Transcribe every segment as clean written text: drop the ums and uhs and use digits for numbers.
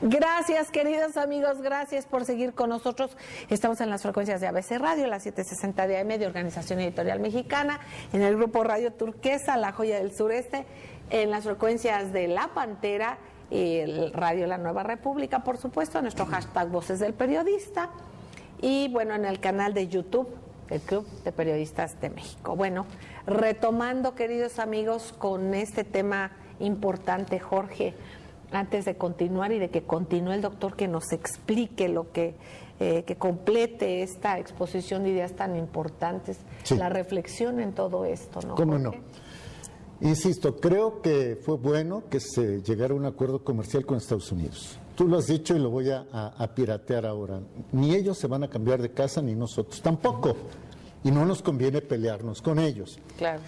Gracias, queridos amigos, gracias por seguir con nosotros. Estamos en las frecuencias de ABC Radio, la 760 de AM de Organización Editorial Mexicana, en el grupo Radio Turquesa, La Joya del Sureste, en las frecuencias de La Pantera, el Radio La Nueva República, por supuesto, nuestro hashtag Voces del Periodista, y bueno, en el canal de YouTube, el Club de Periodistas de México. Bueno, retomando, queridos amigos, con este tema importante, Jorge, antes de continuar y de que continúe el doctor, que nos explique lo que complete esta exposición de ideas tan importantes, sí, la reflexión en todo esto, ¿no? ¿Cómo Jorge? No? Insisto, creo que fue bueno que se llegara a un acuerdo comercial con Estados Unidos. Tú lo has dicho y lo voy a piratear ahora. Ni ellos se van a cambiar de casa, ni nosotros tampoco. Y no nos conviene pelearnos con ellos. Claro.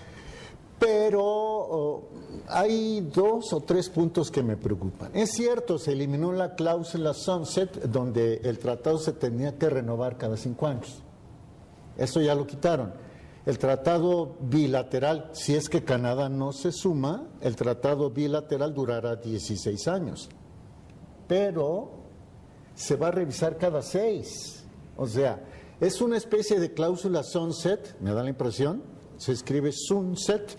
Pero hay 2 o 3 puntos que me preocupan. Es cierto, se eliminó la cláusula sunset, donde el tratado se tenía que renovar cada 5 años. Eso ya lo quitaron. El tratado bilateral, si es que Canadá no se suma, el tratado bilateral durará 16 años. Pero se va a revisar cada 6. O sea, es una especie de cláusula sunset, me da la impresión. Se escribe sunset,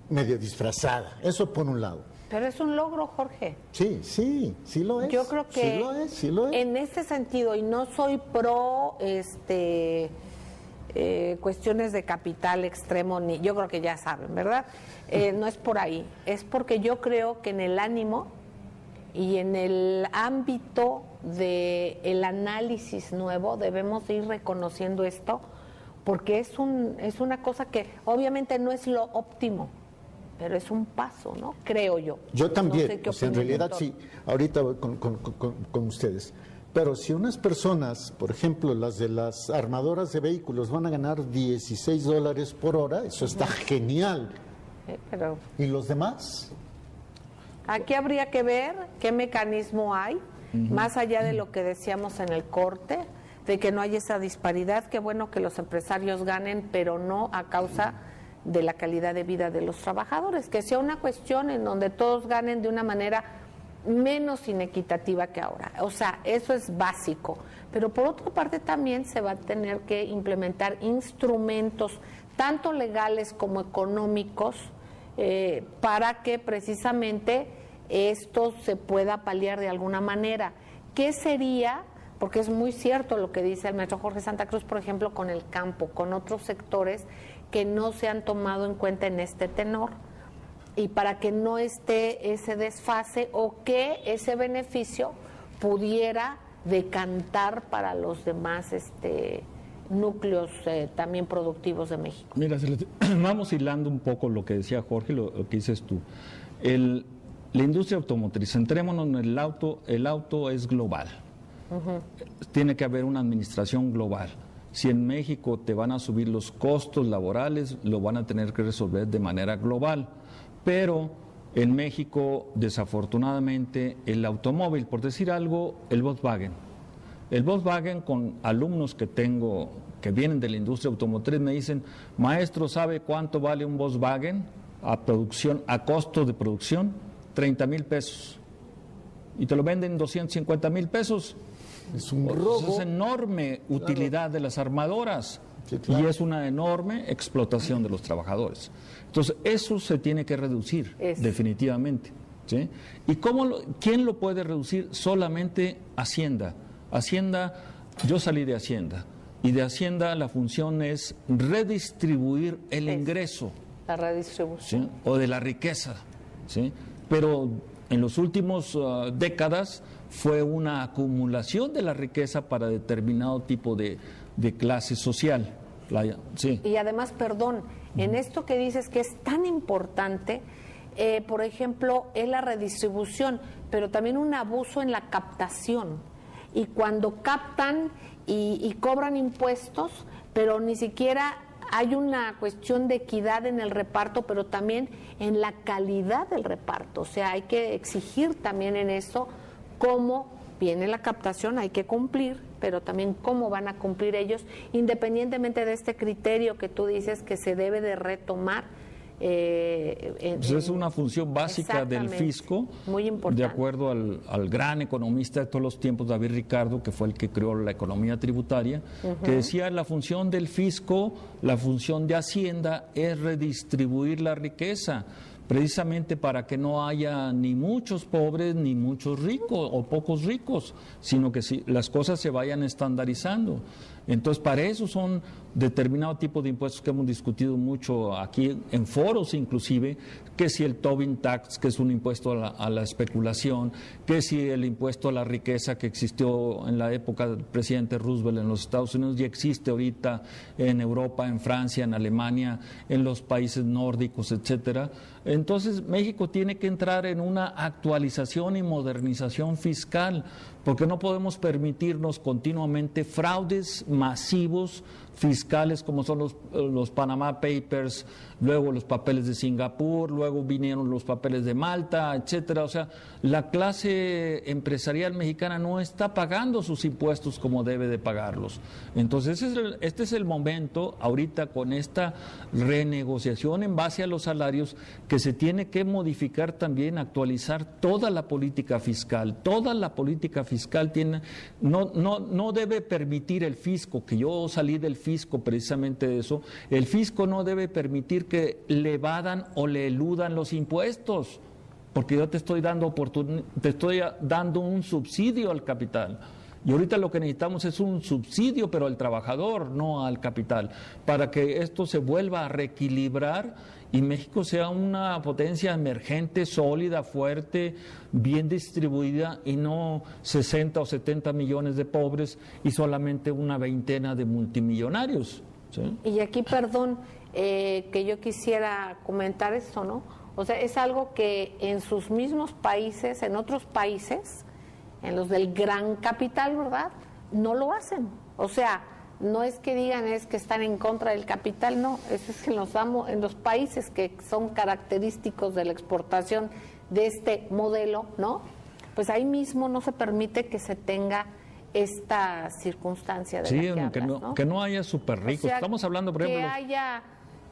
medio disfrazada. Eso por un lado. Pero es un logro, Jorge. Sí lo es. Yo creo que sí lo es. En este sentido, y no soy pro cuestiones de capital extremo, ni yo creo que ya saben, ¿verdad? No es por ahí. Es porque yo creo que en el ánimo y en el ámbito del análisis nuevo debemos ir reconociendo esto, porque es una cosa que obviamente no es lo óptimo, pero es un paso, ¿no? Creo yo. Yo también, no sé qué o sea, en realidad sí, ahorita voy con ustedes. Pero si unas personas, por ejemplo, las de las armadoras de vehículos van a ganar $16 por hora, eso está genial. Pero ¿y los demás? Aquí habría que ver qué mecanismo hay, más allá de lo que decíamos en el corte, de que no hay esa disparidad. Qué bueno que los empresarios ganen, pero no a causa de la calidad de vida de los trabajadores, que sea una cuestión en donde todos ganen de una manera menos inequitativa que ahora. O sea, eso es básico, pero por otra parte también se va a tener que implementar instrumentos tanto legales como económicos para que precisamente esto se pueda paliar de alguna manera. ¿Qué sería? Porque es muy cierto lo que dice el maestro Jorge Santa Cruz, por ejemplo, con el campo, con otros sectores que no se han tomado en cuenta en este tenor, y para que no esté ese desfase o que ese beneficio pudiera decantar para los demás núcleos también productivos de México. Mira, vamos hilando un poco lo que decía Jorge, lo que dices tú. La industria automotriz, centrémonos en el auto es global. Tiene que haber una administración global. Si en México te van a subir los costos laborales, lo van a tener que resolver de manera global. Pero en México, desafortunadamente, el automóvil, por decir algo, el Volkswagen, con alumnos que tengo que vienen de la industria automotriz, me dicen: maestro, ¿sabe cuánto vale un Volkswagen a costo de producción? 30,000 pesos. Y te lo venden 250,000 pesos. Es un robo. Es enorme utilidad de las armadoras. Sí, claro. Y es una enorme explotación de los trabajadores. Entonces, eso se tiene que reducir, definitivamente. ¿Sí? ¿Y quién lo puede reducir? Solamente Hacienda. Yo salí de Hacienda. Y de Hacienda la función es redistribuir el ingreso. La redistribución. ¿Sí? O de la riqueza. ¿Sí? Pero en los últimos décadas fue una acumulación de la riqueza para determinado tipo de clase social. Sí. Y además, perdón, en esto que dices que es tan importante, por ejemplo, es la redistribución, pero también un abuso en la captación. Y cuando captan y cobran impuestos, pero ni siquiera hay una cuestión de equidad en el reparto, pero también en la calidad del reparto. O sea, hay que exigir también en eso cómo viene la captación, hay que cumplir, pero también cómo van a cumplir ellos, independientemente de este criterio que tú dices que se debe de retomar Pues es una función básica del fisco, muy importante. De acuerdo al gran economista de todos los tiempos, David Ricardo, que fue el que creó la economía tributaria, que decía la función del fisco, la función de Hacienda es redistribuir la riqueza, precisamente para que no haya ni muchos pobres ni muchos ricos o pocos ricos, sino que las cosas se vayan estandarizando. Entonces, para eso son determinado tipo de impuestos que hemos discutido mucho aquí en foros inclusive, que si el Tobin Tax, que es un impuesto a la especulación, que si el impuesto a la riqueza que existió en la época del presidente Roosevelt en los Estados Unidos y existe ahorita en Europa, en Francia, en Alemania, en los países nórdicos, etcétera. Entonces, México tiene que entrar en una actualización y modernización fiscal, porque no podemos permitirnos continuamente fraudes masivos fiscales como son los Panama Papers, luego los papeles de Singapur, luego vinieron los papeles de Malta, etcétera. O sea, la clase empresarial mexicana no está pagando sus impuestos como debe de pagarlos. Entonces, este es el momento, ahorita con esta renegociación en base a los salarios, que se tiene que modificar también, actualizar toda la política fiscal. Toda la política fiscal no debe permitir el fisco, que yo salí del fisco precisamente de eso, el fisco no debe permitir que le evadan o le eludan los impuestos, porque yo te estoy dando un subsidio al capital. Y ahorita lo que necesitamos es un subsidio, pero al trabajador, no al capital, para que esto se vuelva a reequilibrar y México sea una potencia emergente, sólida, fuerte, bien distribuida y no 60 o 70 millones de pobres y solamente una veintena de multimillonarios. ¿Sí? Y aquí, perdón, que yo quisiera comentar esto, ¿no? O sea, es algo que en sus mismos países, en otros países, en los del gran capital, ¿verdad?, no lo hacen. O sea, no es que digan es que están en contra del capital, no, eso es que en los países que son característicos de la exportación de este modelo, ¿no? Pues ahí mismo no se permite que se tenga esta circunstancia de la que hablas, ¿no? Que no haya súper ricos. O sea, estamos hablando, por ejemplo,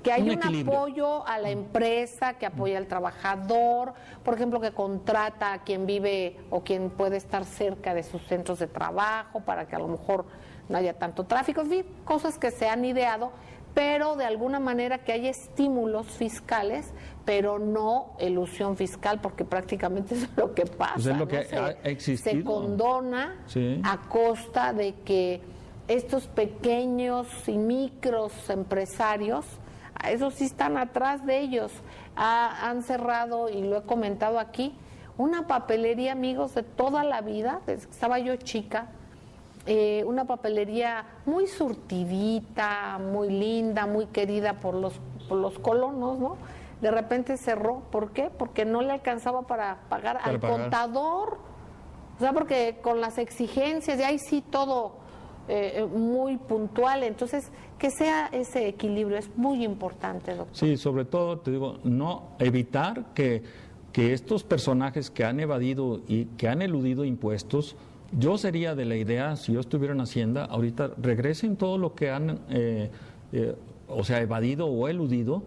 que haya un apoyo a la empresa, que apoya al trabajador, por ejemplo, que contrata a quien vive o quien puede estar cerca de sus centros de trabajo para que a lo mejor no haya tanto tráfico, en fin, cosas que se han ideado, pero de alguna manera que haya estímulos fiscales, pero no elusión fiscal, porque prácticamente eso es lo que pasa. Pues es lo que ¿no? ha existido. Se condona a costa de que estos pequeños y micros empresarios, esos sí están atrás de ellos, han cerrado, y lo he comentado aquí, una papelería, amigos, de toda la vida, desde que estaba yo chica, una papelería muy surtidita, muy linda, muy querida por los colonos, ¿no? De repente cerró. ¿Por qué? Porque no le alcanzaba para pagar al contador. O sea, porque con las exigencias, y ahí sí todo muy puntual. Entonces, que sea ese equilibrio es muy importante, doctor. Sí, sobre todo, te digo, no evitar que estos personajes que han evadido y que han eludido impuestos, yo sería de la idea, si yo estuviera en Hacienda, ahorita regresen todo lo que han, evadido o eludido.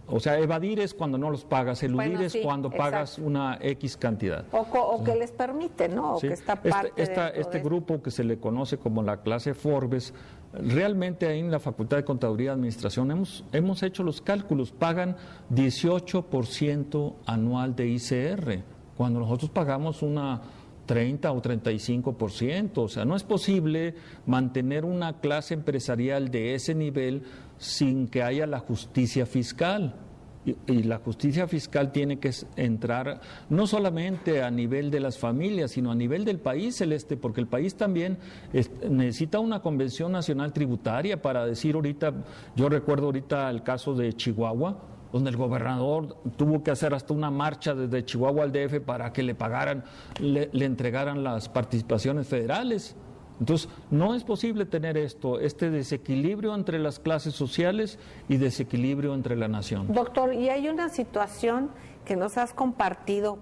O sea, evadir es cuando no los pagas, eludir es cuando pagas una X cantidad. O que les permite, ¿no? O sí. Que está parte este grupo que se le conoce como la clase Forbes, realmente ahí en la Facultad de Contaduría y Administración hemos hecho los cálculos, pagan 18% anual de ICR, cuando nosotros pagamos una 30 o 35%, o sea, no es posible mantener una clase empresarial de ese nivel sin que haya la justicia fiscal. Y la justicia fiscal tiene que entrar no solamente a nivel de las familias, sino a nivel del país, Celeste, porque el país también necesita una convención nacional tributaria para decir ahorita, yo recuerdo ahorita el caso de Chihuahua, donde el gobernador tuvo que hacer hasta una marcha desde Chihuahua al DF para que le pagaran, le entregaran las participaciones federales. Entonces, no es posible tener este desequilibrio entre las clases sociales y desequilibrio entre la nación. Doctor, y hay una situación que nos has compartido.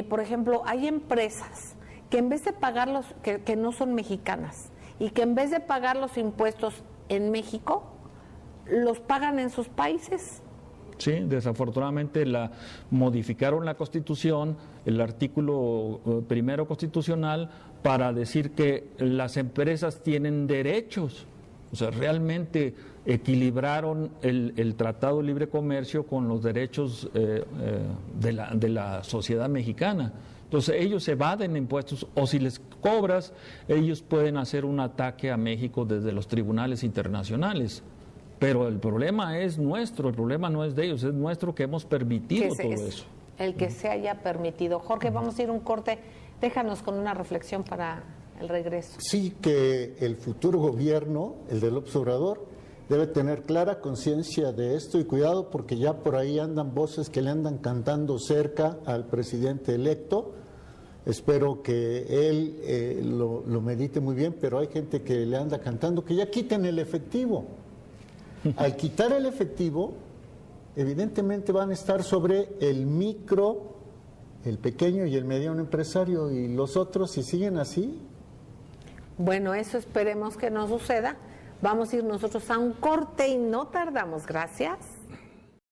Por ejemplo, hay empresas que en vez de pagar que no son mexicanas, y que en vez de pagar los impuestos en México, los pagan en sus países. Sí, desafortunadamente modificaron la Constitución, el artículo primero constitucional, para decir que las empresas tienen derechos. O sea, realmente equilibraron el Tratado de Libre Comercio con los derechos de la sociedad mexicana. Entonces ellos evaden impuestos, o si les cobras, ellos pueden hacer un ataque a México desde los tribunales internacionales. Pero el problema es nuestro, el problema no es de ellos, es nuestro, que hemos permitido todo eso. El que se haya permitido. Jorge, vamos a ir a un corte. Déjanos con una reflexión para el regreso. Sí, que el futuro gobierno, el de López Obrador, debe tener clara conciencia de esto y cuidado, porque ya por ahí andan voces que le andan cantando cerca al presidente electo. Espero que él lo medite muy bien, pero hay gente que le anda cantando que ya quiten el efectivo. Al quitar el efectivo, evidentemente van a estar sobre el micro, el pequeño y el mediano empresario, y los otros, si siguen así. Bueno, eso esperemos que no suceda. Vamos a ir nosotros a un corte y no tardamos. Gracias.